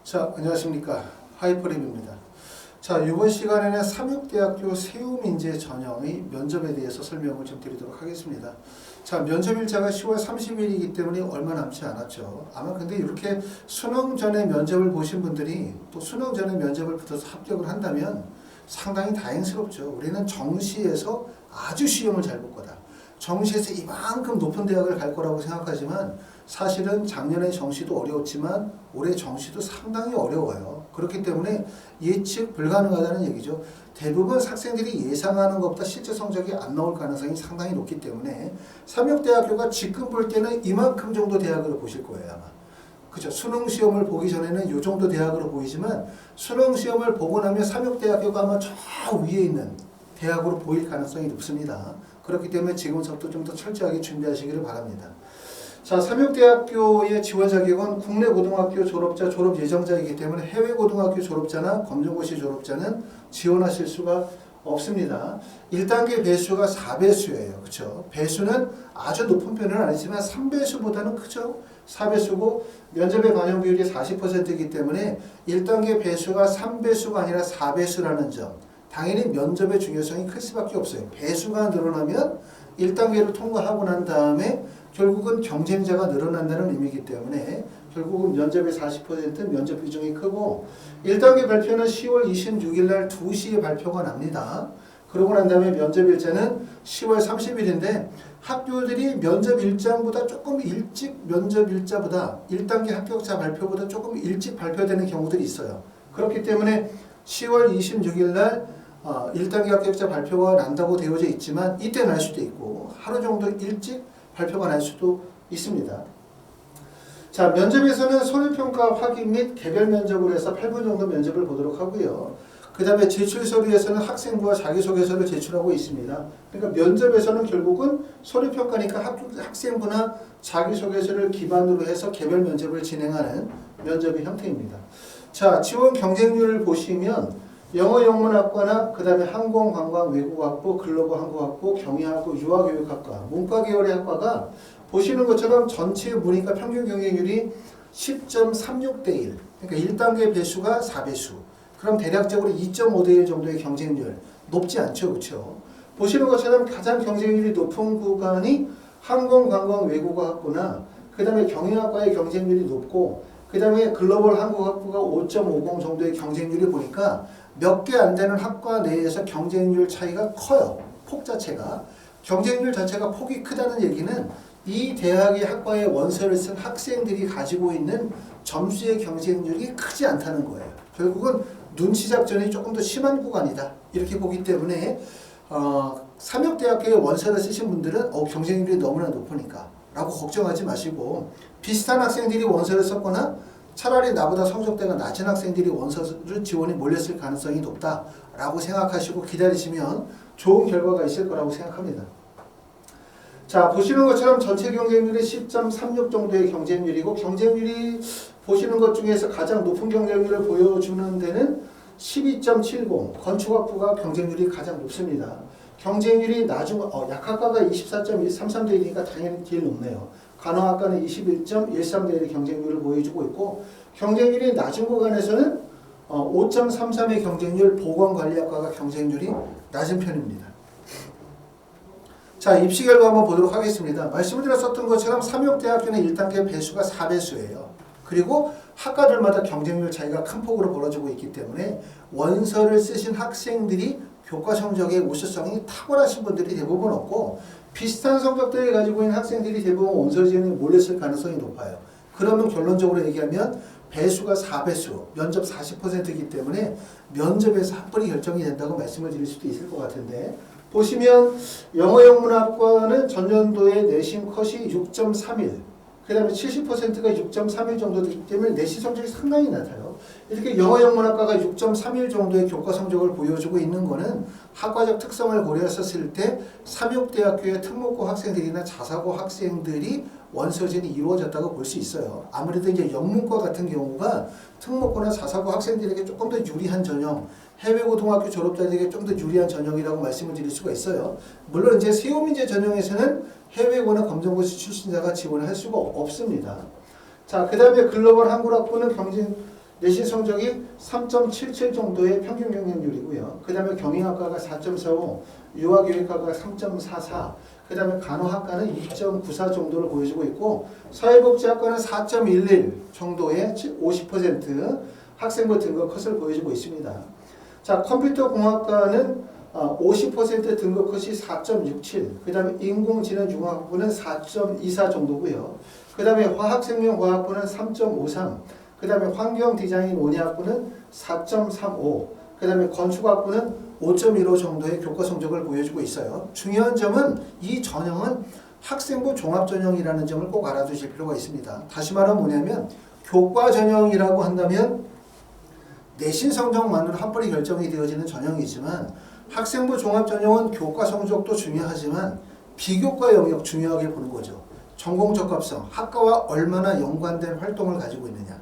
자, 안녕하십니까. 하이퍼랩입니다. 자, 이번 시간에는 삼육대학교 세우민재 전형의 면접에 대해서 설명을 좀 드리도록 하겠습니다. 자, 면접 일자가 10월 30일이기 때문에 얼마 남지 않았죠. 아마 근데 이렇게 수능 전에 면접을 보신 분들이 또 수능 전에 면접을 붙어서 합격을 한다면 상당히 다행스럽죠. 우리는 정시에서 아주 시험을 잘 볼 거다. 정시에서 이만큼 높은 대학을 갈 거라고 생각하지만 사실은 작년에 정시도 어려웠지만 올해 정시도 상당히 어려워요. 그렇기 때문에 예측 불가능하다는 얘기죠. 대부분 학생들이 예상하는 것보다 실제 성적이 안 나올 가능성이 상당히 높기 때문에 삼육대학교가 지금 볼 때는 이만큼 정도 대학으로 보실 거예요, 아마. 그죠? 수능 시험을 보기 전에는 이 정도 대학으로 보이지만 수능 시험을 보고 나면 삼육대학교가 아마 저 위에 있는 대학으로 보일 가능성이 높습니다. 그렇기 때문에 지금부터 좀 더 철저하게 준비하시기를 바랍니다. 자, 삼육대학교의 지원 자격은 국내 고등학교 졸업자, 졸업 예정자이기 때문에 해외 고등학교 졸업자나 검정고시 졸업자는 지원하실 수가 없습니다. 1단계 배수가 4배수예요. 그렇죠? 배수는 아주 높은 편은 아니지만 3배수보다는 크죠. 4배수고 면접의 반영 비율이 40%이기 때문에 1단계 배수가 3배수가 아니라 4배수라는 점. 당연히 면접의 중요성이 클 수밖에 없어요. 배수가 늘어나면 1단계를 통과하고 난 다음에 결국은 경쟁자가 늘어난다는 의미이기 때문에 결국은 면접의 40% 면접 비중이 크고 1단계 발표는 10월 26일 날 2시에 발표가 납니다. 그러고 난 다음에 면접 일자는 10월 30일인데 학교들이 면접 일정보다 조금 일찍 면접 일자보다 1단계 합격자 발표보다 조금 일찍 발표되는 경우들이 있어요. 그렇기 때문에 10월 26일 날 1단계 합격자 발표가 난다고 되어져 있지만 이때 날 수도 있고 하루 정도 일찍 발표가 날 수도 있습니다. 자, 면접에서는 서류평가 확인 및 개별 면접을 해서 8분 정도 면접을 보도록 하고요. 그 다음에 제출 서류에서는 학생부와 자기소개서를 제출하고 있습니다. 그러니까 면접에서는 결국은 서류평가니까 학생부나 자기소개서를 기반으로 해서 개별 면접을 진행하는 면접의 형태입니다. 자, 지원 경쟁률을 보시면 영어 영문학과나 그 다음에 항공관광 외국어학부, 글로벌 항공학부, 경희학부, 유아교육학과, 문과 계열의 학과가 보시는 것처럼 전체 문이과 평균 경쟁률이 10.36대 1. 그러니까 1단계 배수가 4배수. 그럼 대략적으로 2.5대 1 정도의 경쟁률. 높지 않죠, 그렇죠? 보시는 것처럼 가장 경쟁률이 높은 구간이 항공관광 외국어학부나 그 다음에 경희학과의 경쟁률이 높고 그 다음에 글로벌 한국학부가 5.50 정도의 경쟁률이 보니까 몇 개 안 되는 학과 내에서 경쟁률 차이가 커요. 폭 자체가. 경쟁률 자체가 폭이 크다는 얘기는 이 대학의 학과에 원서를 쓴 학생들이 가지고 있는 점수의 경쟁률이 크지 않다는 거예요. 결국은 눈치 작전이 조금 더 심한 구간이다. 이렇게 보기 때문에 삼육대학교에 원서를 쓰신 분들은 경쟁률이 너무나 높으니까 라고 걱정하지 마시고 비슷한 학생들이 원서를 썼거나 차라리 나보다 성적대가 낮은 학생들이 원서를 지원에 몰렸을 가능성이 높다라고 생각하시고 기다리시면 좋은 결과가 있을 거라고 생각합니다. 자, 보시는 것처럼 전체 경쟁률이 10.36 정도의 경쟁률이고 경쟁률이 보시는 것 중에서 가장 높은 경쟁률을 보여주는 데는 12.70 건축학부가 경쟁률이 가장 높습니다. 경쟁률이 낮은 약학과가 24.133대 1이니까 당연히 제일 높네요. 간호학과는 21.13대 1의 경쟁률을 보여주고 있고 경쟁률이 낮은 구간에서는 5.33의 경쟁률 보건관리학과가 경쟁률이 낮은 편입니다. 자, 입시 결과 한번 보도록 하겠습니다. 말씀을 드렸었던 것처럼 삼육대학교는 1단계 배수가 4배수예요. 그리고 학과들마다 경쟁률 차이가 큰 폭으로 벌어지고 있기 때문에 원서를 쓰신 학생들이 교과 성적의 우수성이 탁월하신 분들이 대부분 없고 비슷한 성적들을 가지고 있는 학생들이 대부분 원서 지원에 몰렸을 가능성이 높아요. 그러면 결론적으로 얘기하면 배수가 4배수, 면접 40%이기 때문에 면접에서 합벌이 결정이 된다고 말씀을 드릴 수도 있을 것 같은데 보시면 영어 영문학과는 전년도에 내신 컷이 6.31, 그 다음에 70%가 6.31 정도 되기 때문에 내신 성적이 상당히 낮아요. 이렇게 영어 영문학과가 6.31 정도의 교과 성적을 보여주고 있는 것은 학과적 특성을 고려했었을 때 삼육대학교의 특목고 학생들이나 자사고 학생들이 원서진이 이루어졌다고 볼 수 있어요. 아무래도 이제 영문과 같은 경우가 특목고나 자사고 학생들에게 조금 더 유리한 전형, 해외 고등학교 졸업자들에게 좀 더 유리한 전형이라고 말씀을 드릴 수가 있어요. 물론 이제 세우민재 전형에서는 해외고나 검정고시 출신자가 지원을 할 수가 없습니다. 자, 그 다음에 글로벌 한국학부는 내신 성적이 3.77 정도의 평균 경쟁률이고요. 그 다음에 경영학과가 4.45, 유아교육학과가 3.44, 그 다음에 간호학과는 2.94 정도를 보여주고 있고 사회복지학과는 4.11 정도의 50% 학생부 등급 컷을 보여주고 있습니다. 자, 컴퓨터공학과는 50% 등급 컷이 4.67, 그 다음에 인공지능융합부는 4.24 정도고요. 그 다음에 화학생명과학부는 3.53, 그 다음에 환경디자인 원예학부는 4.35, 그 다음에 건축학부는 5.15 정도의 교과 성적을 보여주고 있어요. 중요한 점은 이 전형은 학생부 종합전형이라는 점을 꼭 알아두실 필요가 있습니다. 다시 말하면 뭐냐면 교과 전형이라고 한다면 내신 성적만으로 합벌이 결정이 되어지는 전형이지만 학생부 종합전형은 교과 성적도 중요하지만 비교과 영역 중요하게 보는 거죠. 전공 적합성, 학과와 얼마나 연관된 활동을 가지고 있느냐,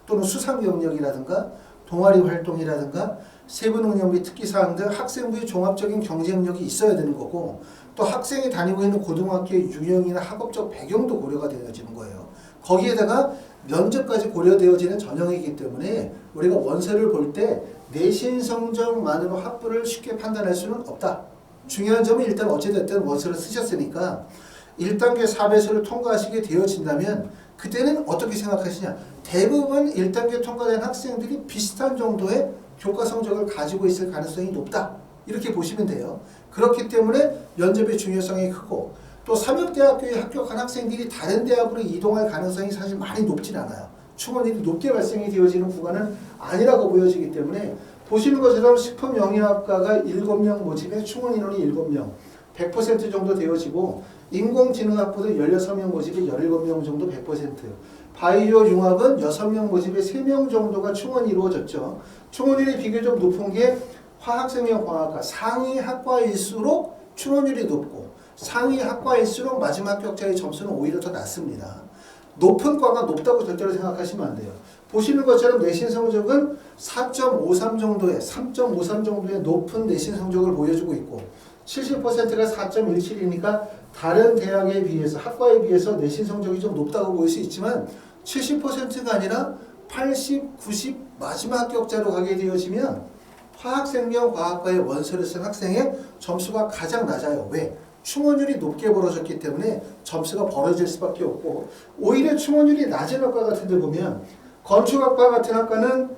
또는 수상 경력이라든가 동아리 활동이라든가 세부 능력 및 특기사항 등 학생부의 종합적인 경쟁력이 있어야 되는 거고, 또 학생이 다니고 있는 고등학교의 유형이나 학업적 배경도 고려가 되어지는 거예요. 거기에다가 면접까지 고려되어지는 전형이기 때문에 우리가 원서를 볼 때 내신 성적만으로 합부를 쉽게 판단할 수는 없다. 중요한 점은 일단 어찌됐든 원서를 쓰셨으니까 1단계 4배수를 통과하시게 되어진다면 그때는 어떻게 생각하시냐. 대부분 1단계 통과된 학생들이 비슷한 정도의 교과 성적을 가지고 있을 가능성이 높다. 이렇게 보시면 돼요. 그렇기 때문에 면접의 중요성이 크고, 또 삼육대학교에 합격한 학생들이 다른 대학으로 이동할 가능성이 사실 많이 높진 않아요. 충원율이 높게 발생이 되어지는 구간은 아니라고 보여지기 때문에 보시는 것처럼 식품영양학과가 7명 모집에 충원 인원이 7명, 100% 정도 되어지고, 인공지능학부도 16명 모집에 17명 정도 100%, 바이오 융합은 6명 모집에 3명 정도가 충원이 이루어졌죠. 충원율이 비교적 높은 게 화학생명과학과, 상위 학과일수록 충원율이 높고 상위 학과일수록 마지막 합격자의 점수는 오히려 더 낮습니다. 높은 과가 높다고 절대로 생각하시면 안 돼요. 보시는 것처럼 내신 성적은 4.53 정도의 3.53 정도의 높은 내신 성적을 보여주고 있고 70%가 4.17이니까 다른 대학에 비해서 학과에 비해서 내신 성적이 좀 높다고 보일 수 있지만 70%가 아니라 80, 90 마지막 합격자로 가게 되어지면 화학생명과학과의 원서를 쓴 학생의 점수가 가장 낮아요. 왜? 충원율이 높게 벌어졌기 때문에 점수가 벌어질 수밖에 없고, 오히려 충원율이 낮은 학과 같은 데 보면 건축학과 같은 학과는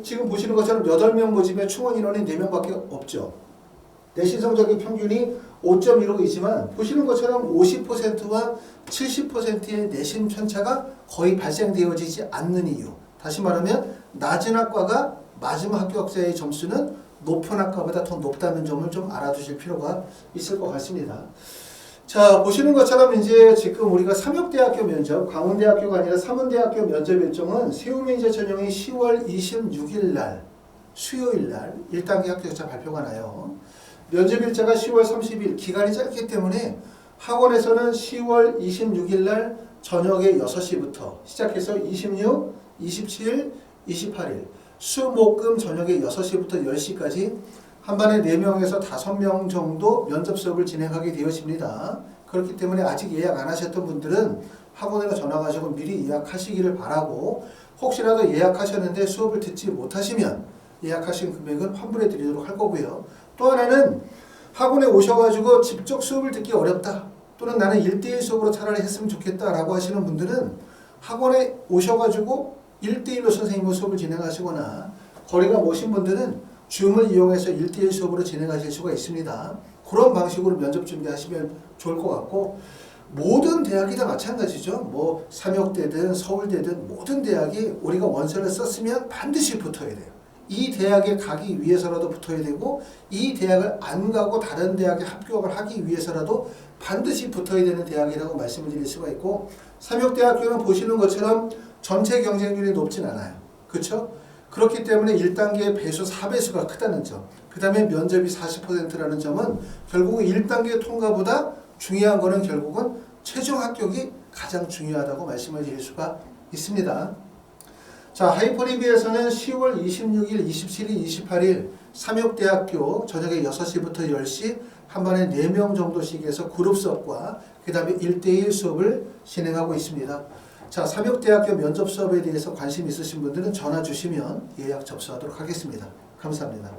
지금 보시는 것처럼 8명 모집에 충원 인원이 4명밖에 없죠. 내신 성적의 평균이 5.15이지만 보시는 것처럼 50%와 70%의 내신 편차가 거의 발생되어지지 않는 이유. 다시 말하면 낮은 학과가 마지막 합격자의 점수는 높은 학과보다 더 높다는 점을 좀 알아두실 필요가 있을 것 같습니다. 자, 보시는 것처럼 이제 지금 우리가 삼육대학교 면접, 강원대학교가 아니라 삼원대학교 면접 일정은 세우민재 전형이 10월 26일 날 수요일 날 1단계 합격자 발표가 나요. 면접일자가 10월 30일, 기간이 짧기 때문에 학원에서는 10월 26일 날 저녁에 6시부터 시작해서 26, 27, 28일 수, 목, 금 저녁에 6시부터 10시까지 한 반에 4명에서 5명 정도 면접 수업을 진행하게 되어집니다. 그렇기 때문에 아직 예약 안 하셨던 분들은 학원으로 전화가시고 미리 예약하시기를 바라고, 혹시라도 예약하셨는데 수업을 듣지 못하시면 예약하신 금액은 환불해 드리도록 할 거고요. 또 하나는 학원에 오셔가지고 직접 수업을 듣기 어렵다, 또는 나는 1대1 수업으로 차라리 했으면 좋겠다 라고 하시는 분들은 학원에 오셔가지고 1대1로 선생님과 수업을 진행하시거나, 거리가 먼신 분들은 줌을 이용해서 1대1 수업으로 진행하실 수가 있습니다. 그런 방식으로 면접 준비하시면 좋을 것 같고, 모든 대학이 다 마찬가지죠. 뭐 삼육대든 서울대든 모든 대학이 우리가 원서를 썼으면 반드시 붙어야 돼요. 이 대학에 가기 위해서라도 붙어야 되고, 이 대학을 안 가고 다른 대학에 합격을 하기 위해서라도 반드시 붙어야 되는 대학이라고 말씀을 드릴 수가 있고, 삼육대학교는 보시는 것처럼 전체 경쟁률이 높진 않아요. 그렇죠? 그렇기 때문에 1단계 배수 4배수가 크다는 점, 그 다음에 면접이 40%라는 점은 결국은 1단계 통과보다 중요한 거는 결국은 최종 합격이 가장 중요하다고 말씀을 드릴 수가 있습니다. 자, 하이퍼리비에서는 10월 26일, 27일, 28일 삼육대학교 저녁에 6시부터 10시 한 반에 4명 정도씩 해서 그룹 수업과 그 다음에 1대1 수업을 진행하고 있습니다. 자, 삼육대학교 면접 수업에 대해서 관심 있으신 분들은 전화 주시면 예약 접수하도록 하겠습니다. 감사합니다.